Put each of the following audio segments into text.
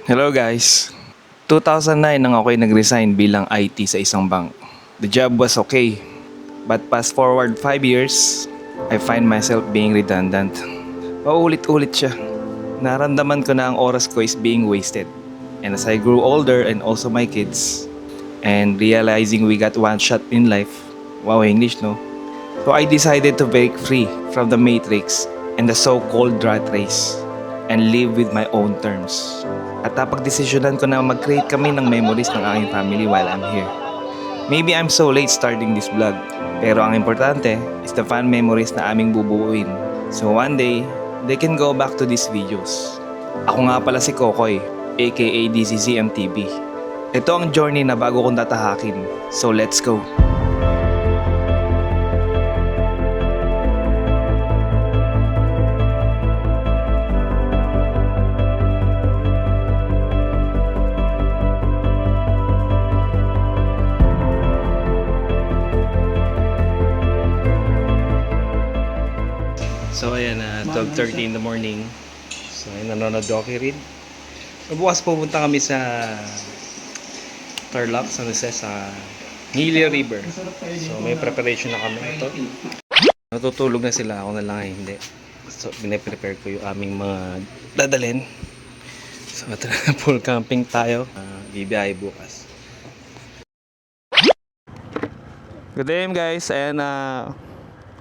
Hello guys. 2009 nang ako'y nag-resign bilang IT sa isang bank. The job was okay, but fast forward 5 years, I find myself being redundant. Paulit-ulit siya. Naramdaman ko na ang oras ko is being wasted. And as I grew older and also my kids, and realizing we got one shot in life, wow English no? So I decided to break free from the matrix and the so-called rat race and live with my own terms. At napagdesisyonan ko na mag-create kami ng memories ng aking family while I'm here. Maybe I'm so late starting this vlog, pero ang importante is the fun memories na aming bubuuin. So one day, they can go back to these videos. Ako nga pala si Kokoy, aka DCCMTV. Ito ang journey na bago kong tatahakin. So let's go! So ayan, 12:30 in the morning. So ayun, nanonood ako kay Reed. Bukas pupunta kami sa Tarlac, San Jose, sa Ngili River. So may preparation na kami ito. Natutulog na sila, ako na lang ay hindi. So pine-prepare ko yung aming mga dadalhin. So full camping tayo. Bibiyahe bukas. Good day guys, and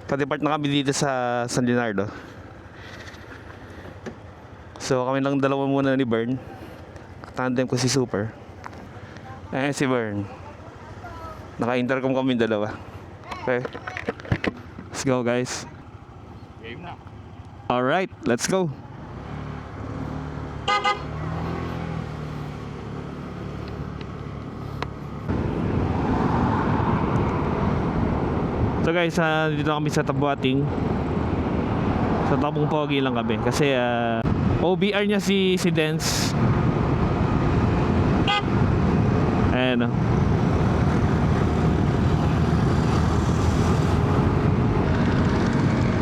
pa-depart na kami dito sa San Leonardo. So kami lang dalawa muna ni Bern. Tandem ko si Super. Ayan si Bern. Naka-intercom kami dalawa. Okay. Let's go guys. Game na. Alright, let's go. So guys, dito kami sa Tabuating. Sa Tabong Pogi lang kami kasi OBR niya si Dance. Ayan o.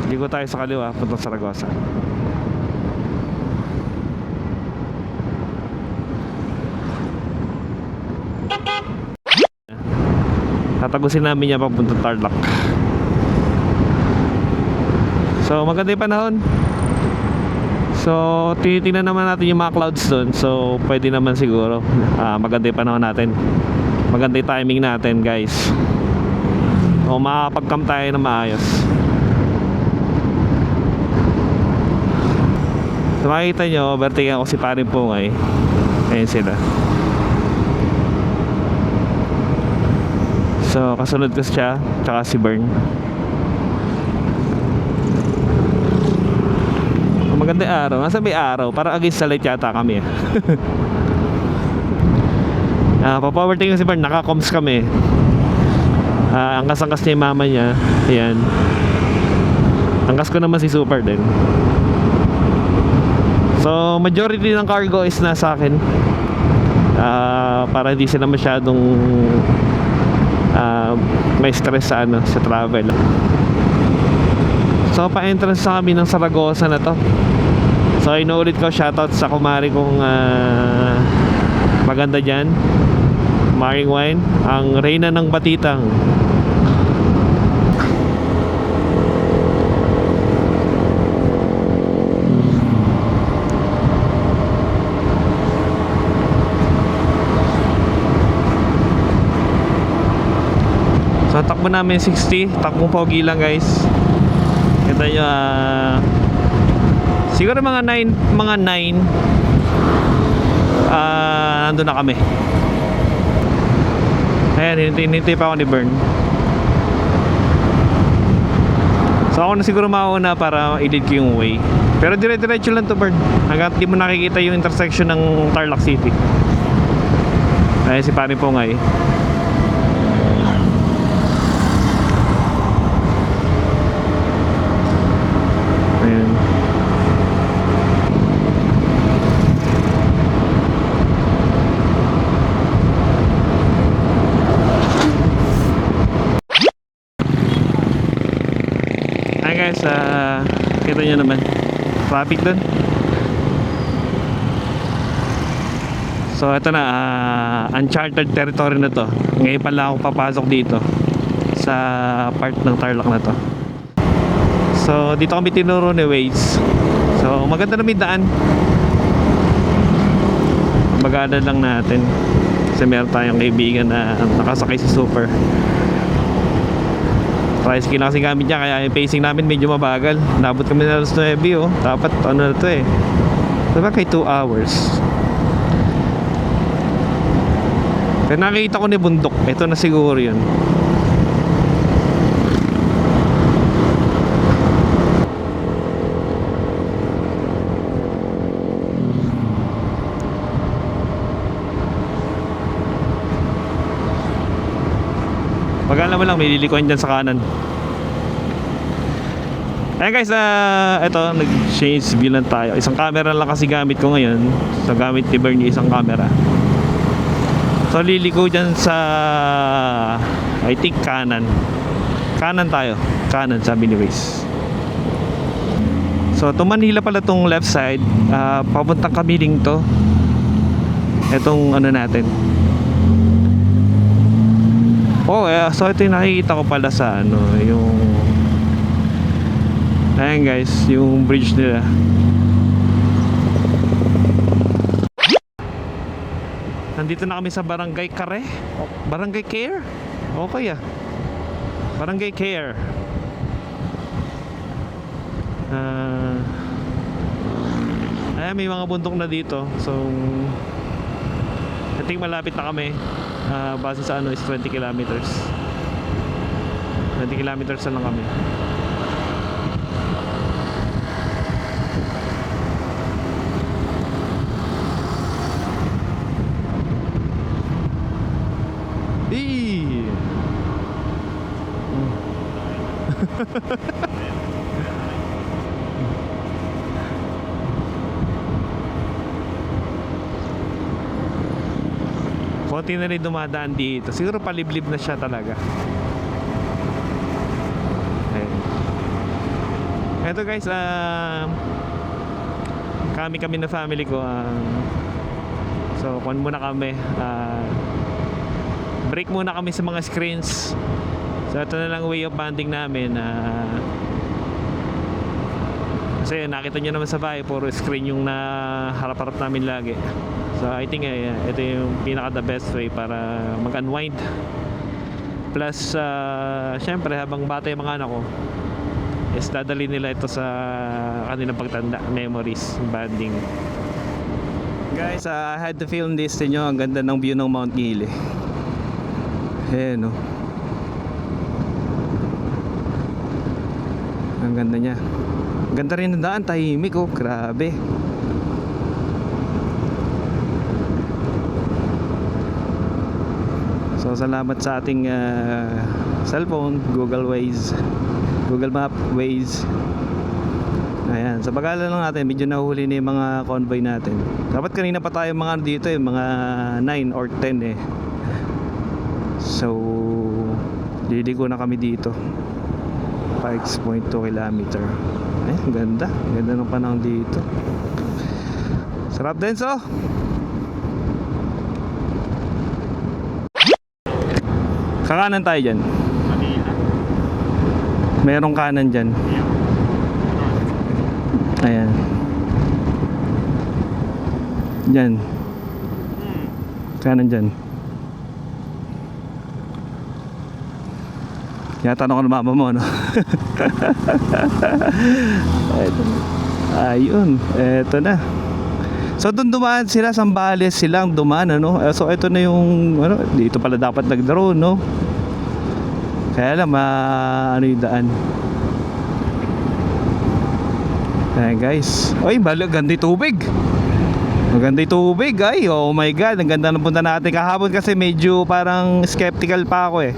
Ligo tayo sa kaliwa, puntang Saragosa. Tatagusin namin niya papuntang Tarlac. So maganda yung panahon. So tinitingnan naman natin yung mga clouds doon. So pwede naman siguro maganda yung panahon natin. Maganda yung timing natin guys. O makakapag-camp tayo na maayos. So makikita nyo, overtaken ako si Paring Pungay. Ayan sila. So kasunod ko siya, tsaka si Bern. Maganda yung araw. Nasa may araw, parang against the light yata kami. Papoverting ko si Bern, naka-coms kami. Angkas-angkas niya yung mama niya. Ayan. Angkas ko naman si Super din. So majority ng cargo is nasa akin. Para hindi sila masyadong may stress sa sa travel. So pa-entrance na kami ng Saragosa na to. So inuulit ko, shoutout sa kumari kong maganda dyan, Maring Wine, ang reyna ng Batitang. So takbo namin 60, takbong pogi lang guys. Kita nyo, siguro mga 9 nandun na kami. Ayan, hinintay pa ako ni Bern. So ako na siguro mauna para i-lead ko yung way. Pero dire-diretso lang to Bern, hanggang di mo nakikita yung intersection ng Tarlac City. Ayan si Paring Pungay. Guys, kita nyo naman traffic dun. So ito na, uncharted territory na to. Ngayon pa lang ako papasok dito sa part ng Tarlac na to. So dito kami tinuro ni Waze. So maganda na may daan. Maganda lang natin kasi meron tayong kaibigan na nakasakay sa super. Tricycle na kasi gamit niya, kaya yung pacing namin medyo mabagal. Nabot kami na alas 9 oh. Dapat ano na to eh, diba kay 2 hours. Pero nakikita ko ni bundok. Ito na siguro yun. Pag alam mo lang, may lilikuan dyan sa kanan. Ayan guys, ito, nag-change view lang tayo. Isang camera lang kasi gamit ko ngayon. So gamit ni Bernie isang camera. So liliko dyan sa, I think kanan. Kanan tayo. Kanan sabi ni Waze. So to Manila pala tong left side. Papuntang Kamiling to. Etong ano natin. Oh, so ito yung nakikita ko pala sa ano, yung ayan guys, yung bridge nila. Nandito na kami sa Barangay Care. Barangay Care? Okay ah. Barangay Care. Ayan, may mga bundok na dito. So I think malapit na kami. Base sa ano is 20 kilometers. 20 kilometers na lang kami. Konti na rin dumadaan dito. Siguro paliblib na siya talaga. Ayan. Eto guys, kami na family ko. So kuhan muna kami. Break muna kami sa mga screens. So ito na lang way of bonding namin. Kasi nakita nyo naman sa bahay, puro screen yung naharap-harap namin lagi. So I think ito yung pinaka the best way para mag-unwind. Plus syempre habang bata yung mga anak ko, is dadali nila ito sa kanilang pagtanda, memories, bonding. Guys, I had to film this to nyo. Ang ganda ng view ng Mount Gili. Ayan, no? Ang ganda niya. Ganda rin ang daan, tahimik oh, grabe. So salamat sa ating cellphone, Google Waze, Google Map, Waze. Ayan, sa pag-aalala lang natin, medyo nahuli na yung mga convoy natin. Dapat kanina pa tayo mga dito mga 9 or 10 eh. So liliko na kami dito. 5.2 kilometer. Eh, ganda. Ganda ng panahon dito. Sarap din so. Kakanan tayo dyan. Merong kanan dyan. Ayan. Dyan. Kanan dyan. Kaya tanong ko ng mama mo, no? Ayun. Eto na. So doon dumaan sila, Sambales silang dumaan, ano? So ito na yung ano, dito pala dapat nag-drone, no? Kaya lang ano yung daan. Ayan guys. Oy, ganda yung tubig. Maganda yung tubig, ay. Oh my god, ang ganda ng punta natin kahapon kasi medyo parang skeptical pa ako eh.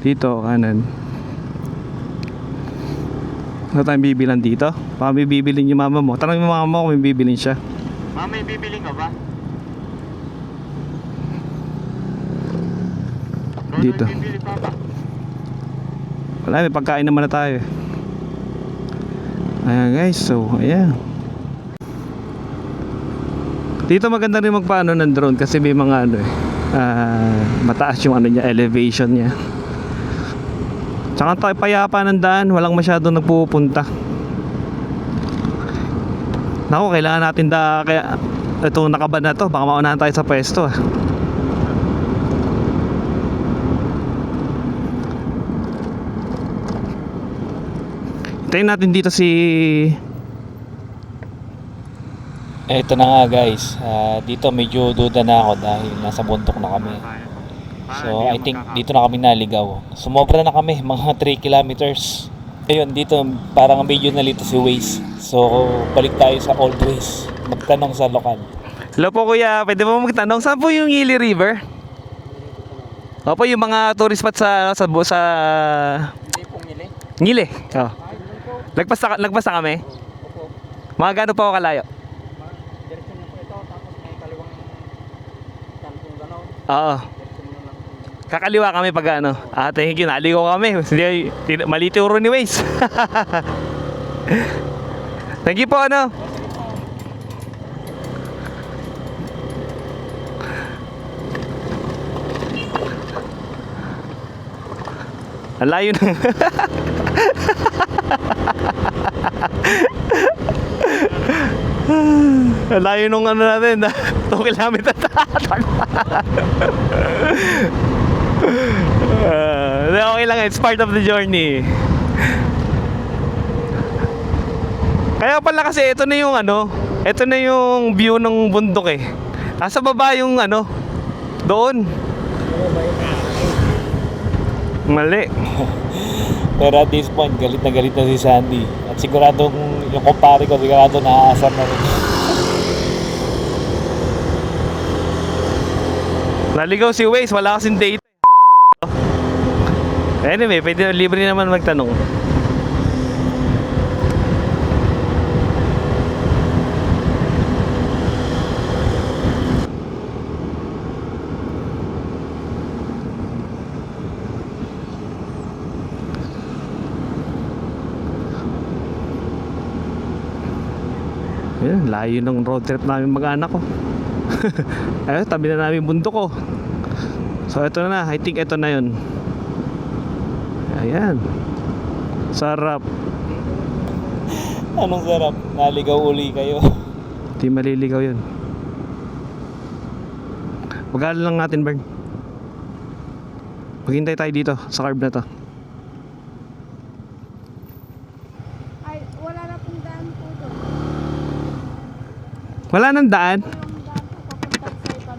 Dito, kanan. Ano tayong bibilan dito? Baka may bibilin yung mama mo. Tanong yung mama mo kung may bibilin siya. Mama, may bibiling ka ba? Dito. Bibili pa ba? Wala, may pagkain naman na tayo. Ayan guys, so ayan. Dito maganda rin magpaano ng drone kasi may mga ano eh, mataas yung ano niya, elevation niya. Tsaka tayo payapa ng daan, walang masyadong nagpupunta. Naku, kailangan natin kaya itong nakabad na to, baka maunahan tayo sa pwesto. Hintayin natin dito si... Eto na nga guys, dito medyo duda na ako dahil nasa bundok na kami. So I think dito na kami naligaw. Sumobra na kami, mga 3 kilometers. Ayun, dito parang medyo nalito si Waze. So balik tayo sa old ways, magtanong sa lokal. Hello po kuya, pwede mo magtanong, saan po yung Ngili River? Opo, yung mga tourist spot sa Ngili. Oh. Lagpas na kami? Mga gaano pa ako kalayo? Oo. Kakaliwa kami pag ano. Thank you, naligo kami. Mali turo ni Waze. Thank you po ano. Ang layo na. Ang layo nung ano natin. 2 kilometer. Okay lang, it's part of the journey. Kaya pala kasi ito na yung ano, ito na yung view ng bundok eh. Nasa baba yung ano, doon. Mali. Pero at this point, galit na si Sandy. At siguradong yung kumpare ko, sigurado naaasar na rin. Naligaw si Waze, wala kasing date. Anyway, pwede libre naman magtanong. Ayun, layo ng road trip namin mag-anak ko. Ayun, tabi na namin bundok ko. So ito na, I think ito na yun. Ayan. Sarap. Anong sarap? Naligaw uli kayo. Di maliligaw yun. Mag-aaral lang natin, Bern. Maghintay tayo dito sa curb na to. Ay, wala na pong daan po doon. Wala nang daan. Yung daan po papunta sa ibang...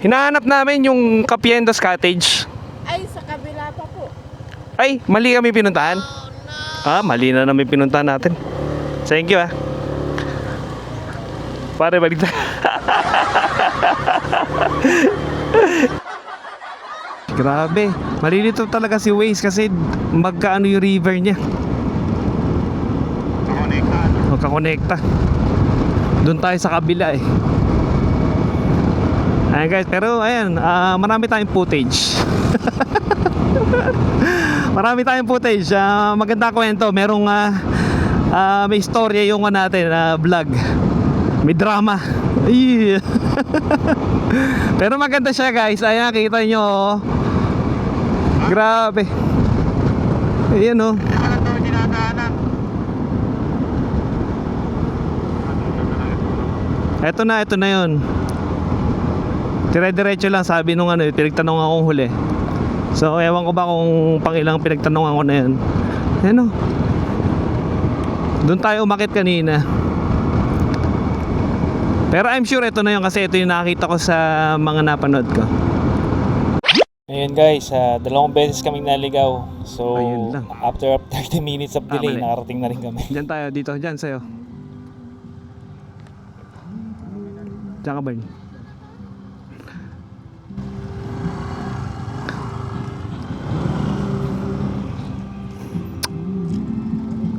Hinahanap namin yung Capiendos Cottage. Ay, sa kabila pa po. Ay, mali kami pinuntahan. Mali na namin pinuntahan natin. Thank you Pare, balik tayo. Grabe, malilito talaga si Waze kasi magkaano yung river niya. Kakonekta. Doon tayo sa kabila eh. Ayan guys, pero ayan, marami tayong footage. Marami tayong footage. Maganda kwento. Merong may istorya yung natin vlog. May drama. Ay. Pero maganda siya guys. Ayan, kita nyo oh. Grabe. Ayan oh. Ito na yun. Dire-diretso lang sabi nung pinagtanong akong huli. So ewan ko ba kung pangilang pinagtanong ako na yun. Ayan o. Doon tayo umakit kanina. Pero I'm sure ito na yun kasi ito yung nakita ko sa mga napanood ko. Ayun guys, 2 beses kaming naligaw. So Ayun lang. after 30 minutes of delay, Mali. nakarating na rin kami. Diyan tayo, dito, diyan sa'yo. Diyan ka ba?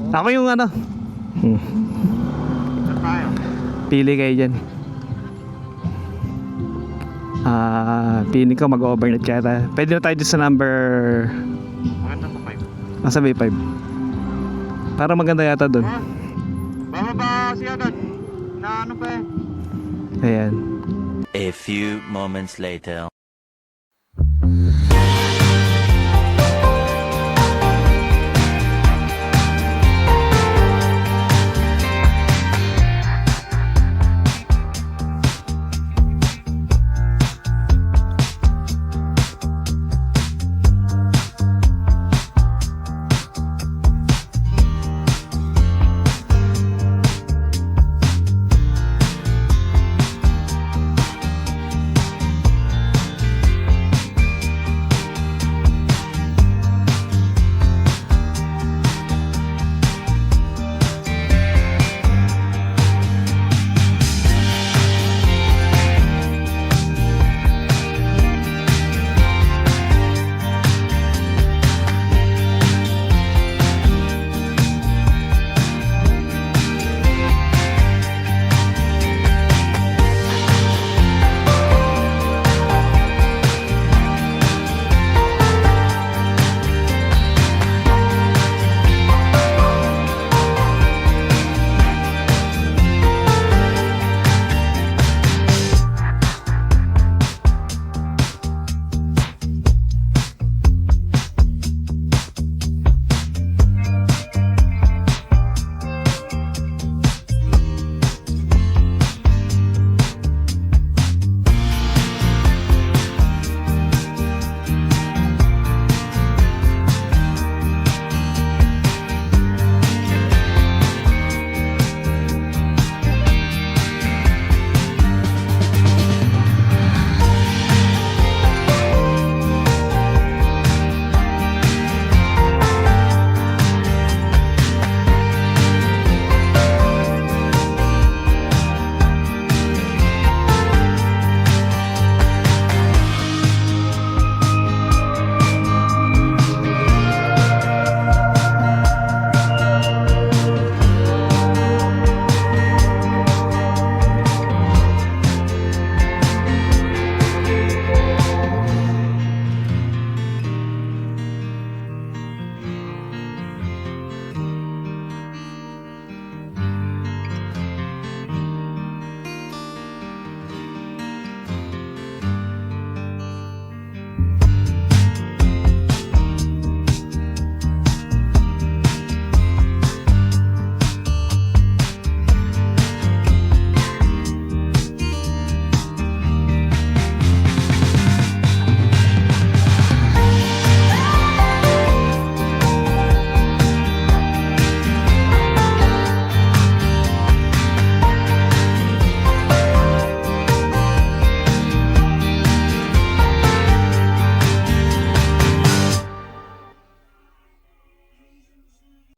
Ako yung pili kayo dyan. Pili ko mag-overnight kaya tayo. Pwede na tayo dito sa number Maganda sa 5. nasa Bay 5 para maganda yata doon. Bababa siya doon. Na ano pa eh? Ayan. A few moments later.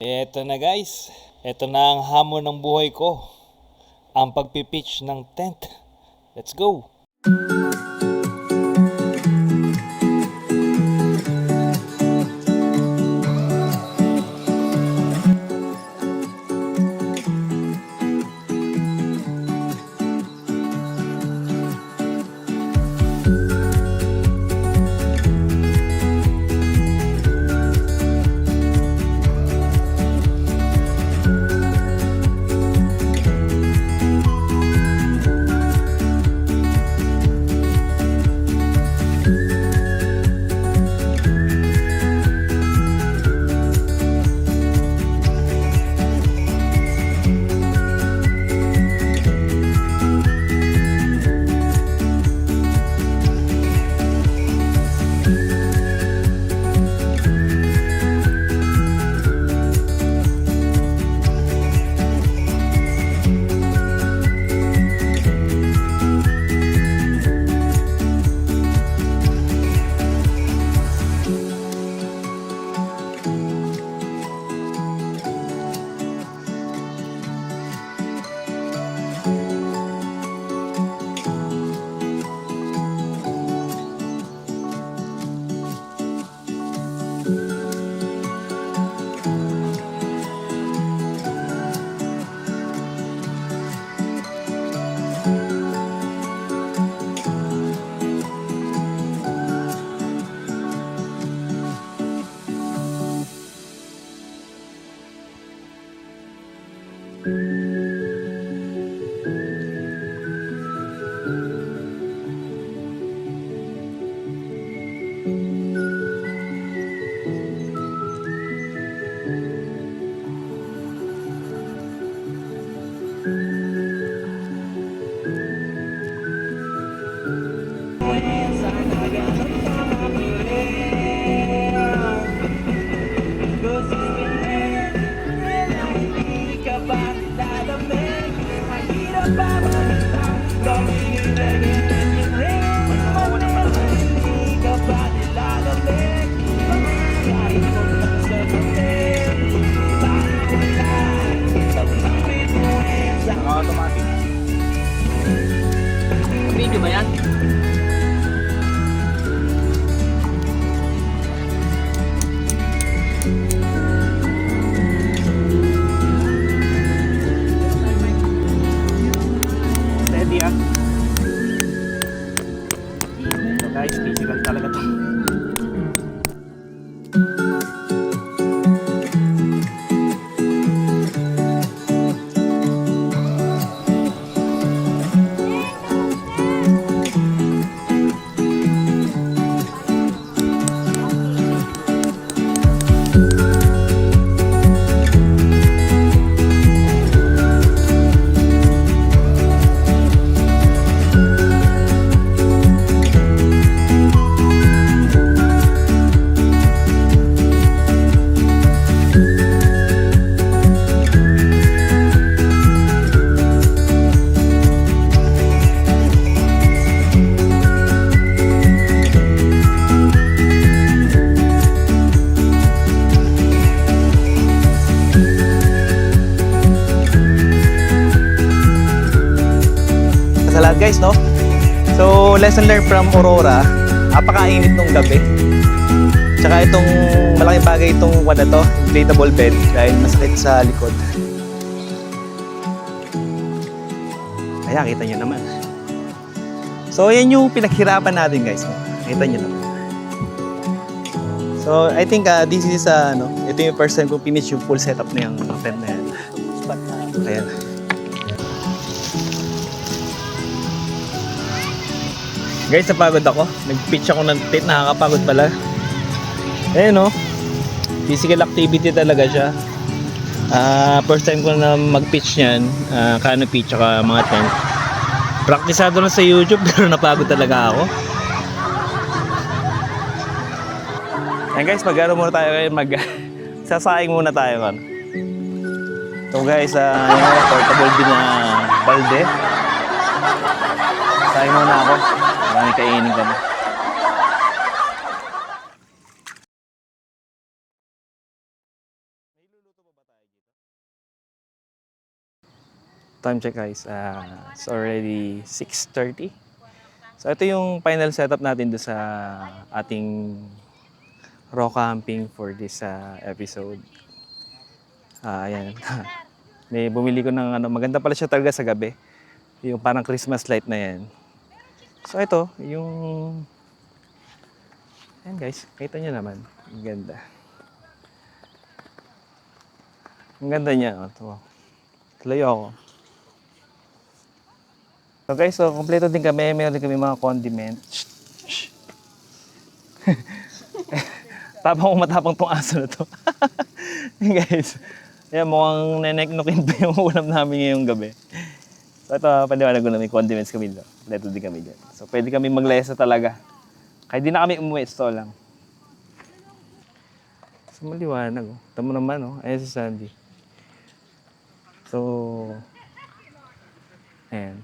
Eto na guys, eto na ang hamon ng buhay ko, ang pagpipitch ng tent. Let's go! Automatic. Video ba yan? Steady ah. So guys, physical talaga to. Sa lahat guys, no? So, lesson learned from Aurora, napakainit nung gabi. Tsaka itong malaking bagay itong wala to, inflatable bed dahil masakit sa likod. Kaya kita nyo naman. So, yan yung pinaghirapan natin guys. No? Kita nyo naman. So, I think this is, ito yung first time kong finish yung full setup na yung tent na yan. Ayan. Guys, napagod ako. Nag-pitch ako ng tent. Nakakapagod pala. Ayan o. Physical activity talaga siya. First time ko na mag-pitch yan. Canopy tsaka mga tent. Praktisado na sa YouTube pero napagod talaga ako. Ayan guys, mag-ano muna tayo ngayon. Sasaing muna tayo. So guys, yung portable din na balde. Saing muna ako. Marami kainin kami. Time check guys. It's already 6:30. So ito yung final setup natin doon sa ating raw camping for this episode. Ayan. May bumili ko ng maganda pala siya talaga sa gabi. Yung parang Christmas light na yan. So ito, yung... Ayan guys, kita nyo naman. Ang ganda. Ang ganda niya. Ito. Layo ako. So guys, so kompleto din kami. Meron din kami mga condiments. Tapang matapang tong aso na to. Guys, yan, mukhang neneknokin pa yung ulam namin ngayong gabi. So ito, paniwanag ko na may condiments kami dito. Kompleto din kami dyan. So pwede kami maglesa talaga. Kahit di na kami umuwi, ito lang. So maliwanag. Oh. Tamo naman, oh. Ayan si Sandy. So, ayan.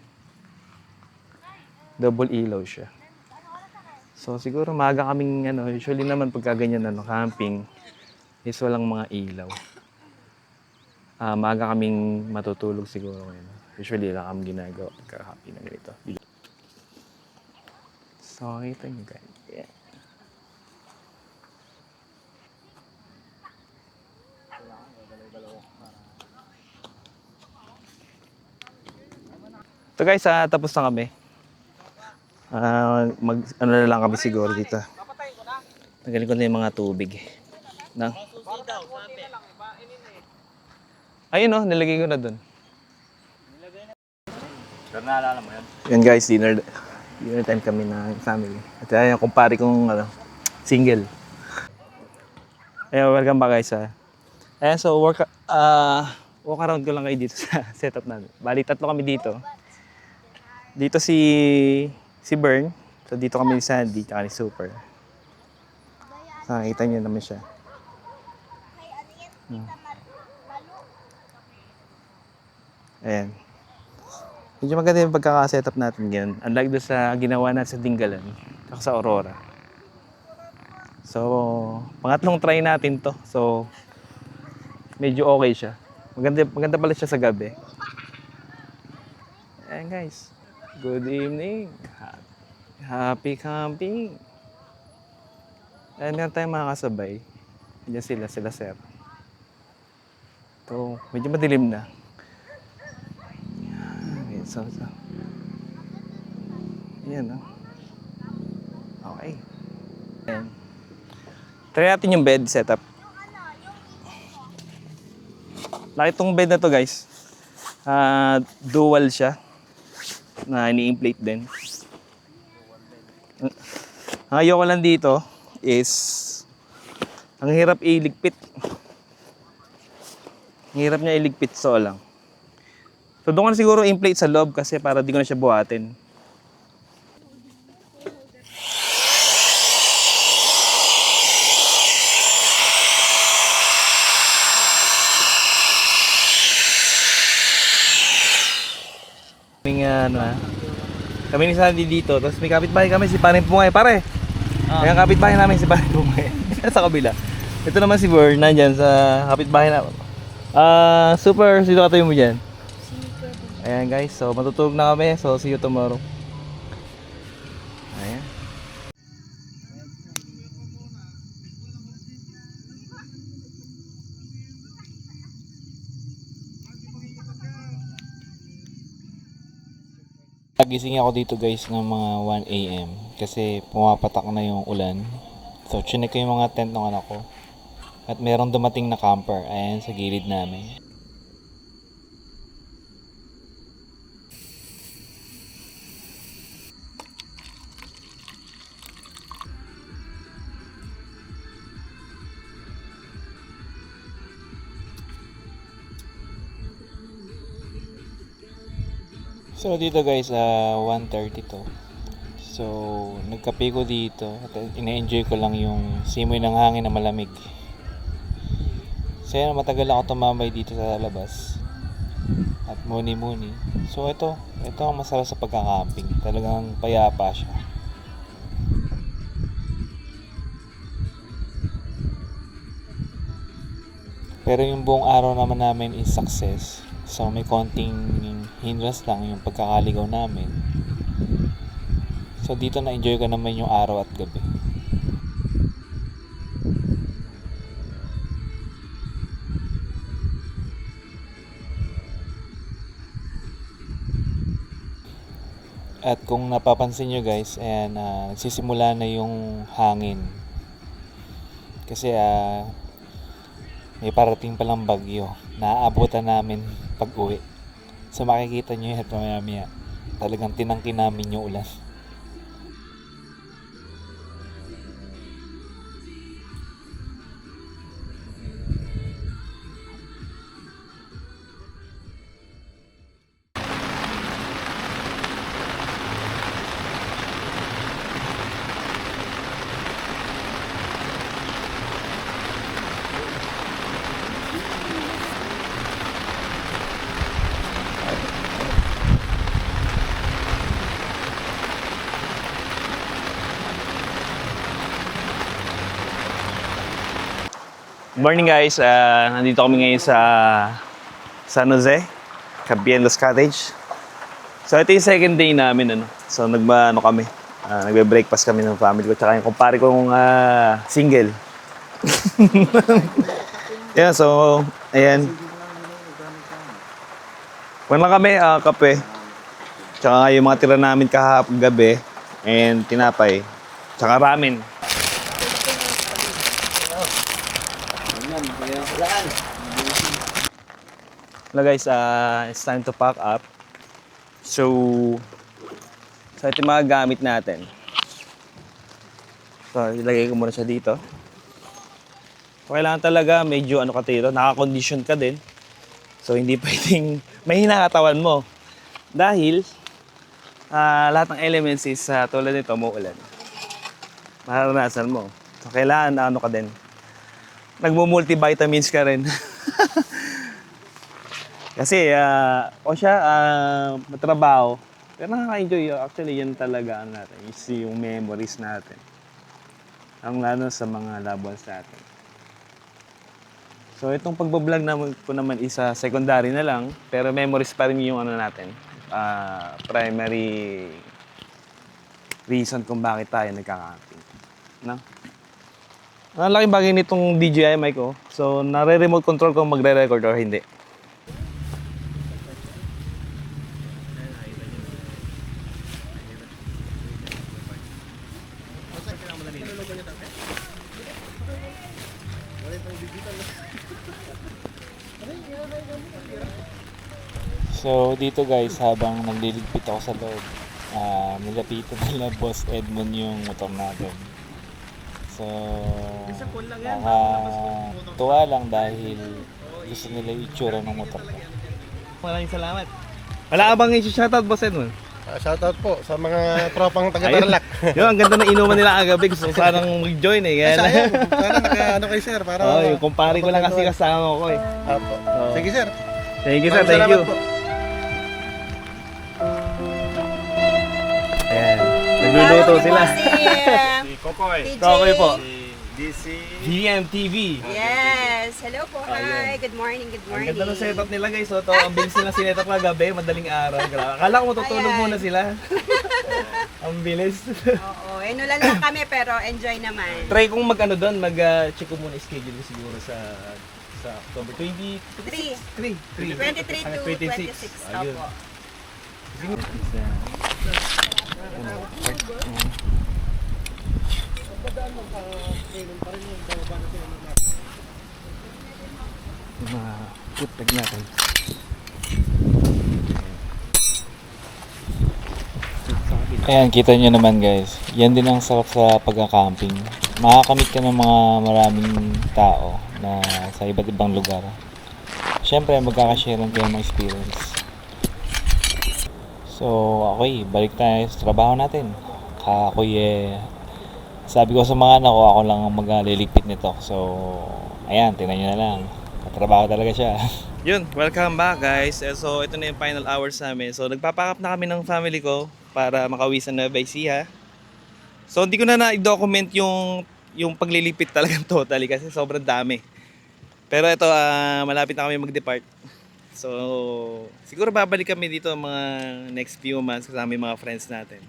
Double ilaw siya. So siguro maaga kaming usually naman pagka ganyan camping is walang mga ilaw. Maaga kaming matutulog siguro ngayon. Usually lang kami ginagawa pagka-happy na ganito. So makita nyo guys. Yeah. So guys, tapos na kami. Ano na lang kami siguro dito. Tanggalin ko na yung mga tubig. Ayun o, nilagay ko na dun. Pero naalala mo yan? Yan guys, dinner time kami na family. At yan yung kumpare kong single. Ayan, welcome back guys ha. Ayan, so walk around ko lang kayo dito sa setup namin. Bali, 3 kami dito. Dito si Bern. So dito kami ni Sandy, tsaka ni Super. So nakita niyo naman siya. Ayan. Medyo maganda yung pagkaka-setup natin ngayon. Unlike doon sa ginawa natin sa Dingalan, saka sa Aurora. So, pangatlong try natin to. So, medyo okay siya. Maganda pala siya sa gabi. Ayan guys. Good evening. Happy camping. Ayan nga tayo mga kasabay. Diyan sila sir. So, medyo madilim na. Ayan, so. Ayan, no? Okay. Ayan. Try natin yung bed setup. Laki itong bed na to guys. Dual siya. Na ini-inflate din. Ang ayoko lang dito is ang hirap iligpit. Ang hirap niya iligpit so lang. So doon ko na siguro inflate sa loob kasi para di ko na siya buhatin. Kami ni Sandy dito, tapos may kapitbahay kami si Paring Pungay, pare. Ayan kapitbahay namin si Paring Pungay. Sa kabila. Ito naman si Vern, nandyan sa kapitbahay na. Super, sino katayo mo dyan? Ayan guys, so matutulog na kami, so see you tomorrow. Ayan. Nagising ako dito guys ng mga 1 AM kasi pumapatak na yung ulan. So chinek ko yung mga tent ng anak ko. At merong dumating na camper ayan sa gilid namin. So dito guys, 1:30 to. So nagkape ko dito at ina-enjoy ko lang yung simoy ng hangin na malamig. So yan, matagal ako tumambay dito sa labas. At muni-muni. So ito ang masarap sa pagkakamping. Talagang payapa siya. Pero yung buong araw naman namin is success. So may konting hindrance lang yung pagkakaligaw namin. So dito na-enjoy ko naman yung araw at gabi. At kung napapansin nyo guys, ayan, nagsisimula na yung hangin. Kasi may parating palang bagyo na aabutan namin pag uwi. So makikita nyo yan mamaya. Talagang tinangkin namin yung ulan. Good morning guys, nandito kami ngayon sa San Jose, Cabielos Cottage. So ito yung second day namin, So kami, nagbe-breakfast kami ng family ko, tsaka yung kumpare kong single. Yeah, so, ayan. Kuwan lang kami, kape. Tsaka yung mga tira namin kahapon gabi, and tinapay, tsaka ramen. Hello guys, it's time to pack up. So ito yung mga gamit natin. So, ilagay ko muna siya dito. Kailangan talaga medyo naka-condition ka din. So, hindi pwedeng may hinakatawan mo. Dahil, lahat ng elements is tulad nito, muulan. Mararanasan mo. So, kailangan ka din. Nagmo-multivitamins ka rin. Kasi, o siya, matrabaho. Pero nakaka-enjoy. Actually, yan talaga ano natin. Yung memories natin. Ang lalo sa mga loved ones natin. So, itong pagbablog naman ko naman isa secondary na lang. Pero memories pa rin yung ano natin. Primary reason kung bakit tayo nagkaka-camping. No? Ang laking bagay nitong DJI mic ko. So, nare-remote control kung magre-record or hindi. So dito guys, habang nagliligpit ako sa loob, nilapitan nila Boss Edmond yung motor natin. So nakatuwa lang dahil gusto nila yung itsura ng motor ko. Maraming salamat. Wala ka bang i-shoutout, Boss Edmond? Shoutout po sa mga tropang taga-Tarlac. Yun, ang ganda ng inuman nila kagabi. Gusto ko sanang mag-join eh. Kaya Sayang, sana naka-ano kay sir para... oh, yung kumpare ko lang kasi kasama ko eh. Apo. Sige sir. Thank you sir, Maraming thank you. salamat po. Ayan, nagluluto sila. Kokoy. Kokoy po. DC. GMTV. Yes. Hello po. Ayan. Hi. Good morning. Good Ang morning. ganda ng setup nila guys. So, ang bilis nila sinetup kagabi, madaling araw. Grabe. Akala ko matutulog Ayan. muna sila. Ang bilis. Oo. Inulan lang kami pero enjoy naman. Try kong mag-ano doon, mag-check ko muna schedule ko siguro sa October 23. 23 to 26. Ayun. Opo. Mga footbag natin. Ayan, kita nyo naman guys. Yan din ang sarap sa pagka-camping. Makakamit ka ng mga maraming tao na sa iba't ibang lugar. Siyempre, magkakashare kayo ng experience. So, okay, balik tayo sa trabaho natin. Ako'y sabi ko sa mga anak ko, ako lang ang magliligpit nito. So, ayan, tingnan nyo na lang. Katrabaho talaga siya. Yun, welcome back guys. So, ito na yung final hours namin. So, nagpapack up na kami ng family ko para makauwi sa Nueva Ecija. So, hindi ko na na-document yung paglilipit talagang totally kasi sobrang dami. Pero ito, malapit na kami mag-depart. So, siguro babalik kami dito mga next few months kasama yung mga friends natin.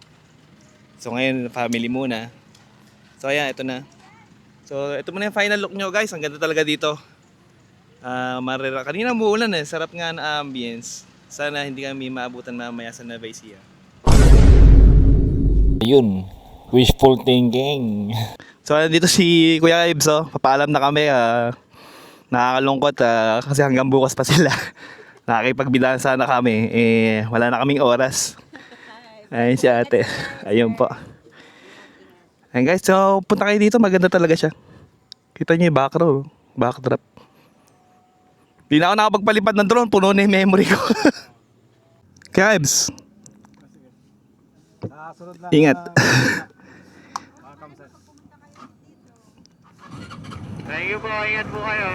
So, ngayon, family muna. So, ayan, ito na. So, ito muna yung final look nyo guys. Ang ganda talaga dito. Kanina umuulan eh. Sarap nga na ambience. Sana hindi kami maabutan mamaya sa Nueva Ecija. Ayun, wishful thinking. So, dito si Kuya Ibs, oh. Papaalam na kami. Nakakalungkot kasi hanggang bukas pa sila. Nakakipagbidahan sana kami. Wala na kaming oras. Ayun si ate. Ayun po. Ayun guys, so punta kayo dito. Maganda talaga siya. Kita nyo yung backdrop. Di na ako nakapagpalipad ng drone. Puno na yung memory ko. Kaya Ibs. Ingat. Thank you po. Ingat po kayo.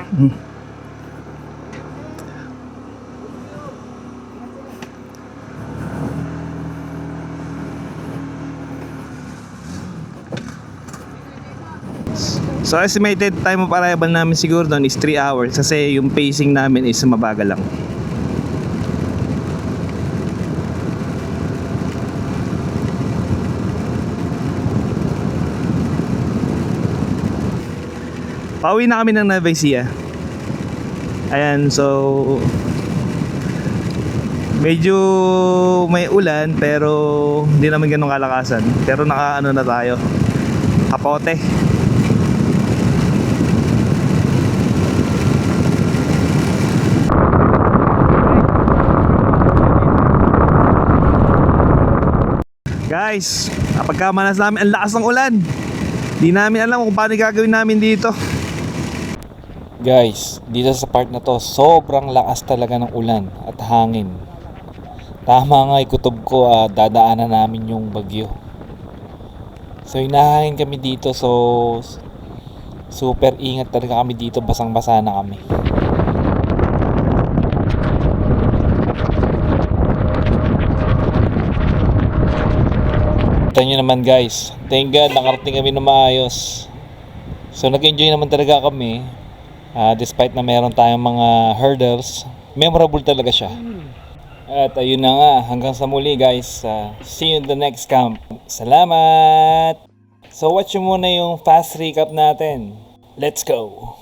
So estimated time of arrival namin siguro doon is 3 hours kasi yung pacing namin is mabagal lang. Pauwi na kami ng Nueva Ecija. Ayan, so medyo may ulan pero hindi naman ganun kalakasan. Pero nakaano na tayo. Kapote. Guys, napagkamanas namin ang lakas ng ulan. Di namin alam kung paano gagawin namin dito. Guys, dito sa part na to, sobrang lakas talaga ng ulan at hangin. Tama nga ikutob ko, dadaanan namin yung bagyo. So hinahangin kami dito, so super ingat talaga kami dito, basang-basa na kami. Kita nyo naman guys, thank God nakarating kami na maayos. So nag-enjoy naman talaga kami. Despite na meron tayong mga hurdles, memorable talaga siya. At ayun na nga, hanggang sa muli guys. See you in the next camp. Salamat! So watch nyo muna yung fast recap natin. Let's go!